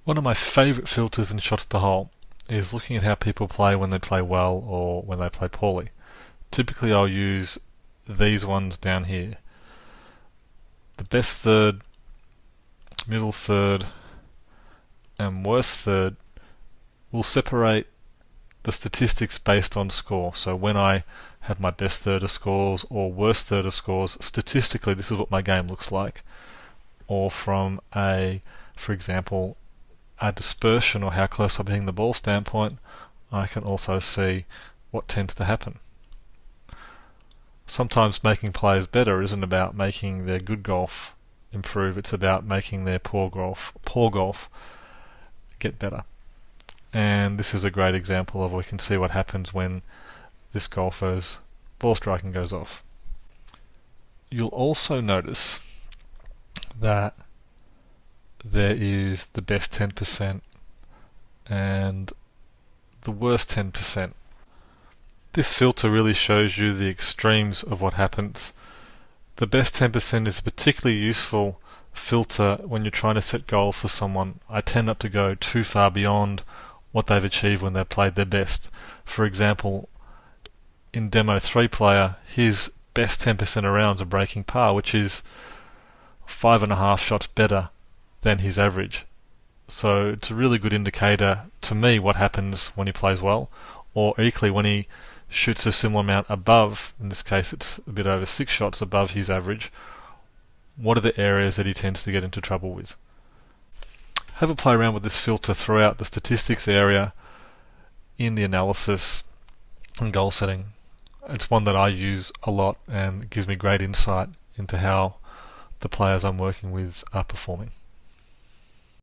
One of my favourite filters in Shots to Hole is looking at how people play when they play well or when they play poorly. Typically I'll use these ones down here. The best third, middle third, and worst third will separate the statistics based on score. So when I have my best third of scores or worst third of scores, statistically this is what my game looks like. Or from for example, a dispersion or how close I'm hitting the ball standpoint, I can also see what tends to happen. Sometimes making players better isn't about making their good golf improve, it's about making their poor golf get better. And this is a great example of we can see what happens when this golfer's ball striking goes off. You'll also notice that there is the best 10% and the worst 10%. This filter really shows you the extremes of what happens. The best 10% is a particularly useful filter when you're trying to set goals for someone. I tend not to go too far beyond what they've achieved when they've played their best. For example, in Demo 3 player, his best 10% of rounds are breaking par, which is 5.5 shots better than his average. So it's a really good indicator to me what happens when he plays well, or equally when he shoots a similar amount above, in this case it's a bit over 6 shots above his average, what are the areas that he tends to get into trouble with. Have a play around with this filter throughout the statistics area, in the analysis and goal setting. It's one that I use a lot and gives me great insight into how the players I'm working with are performing.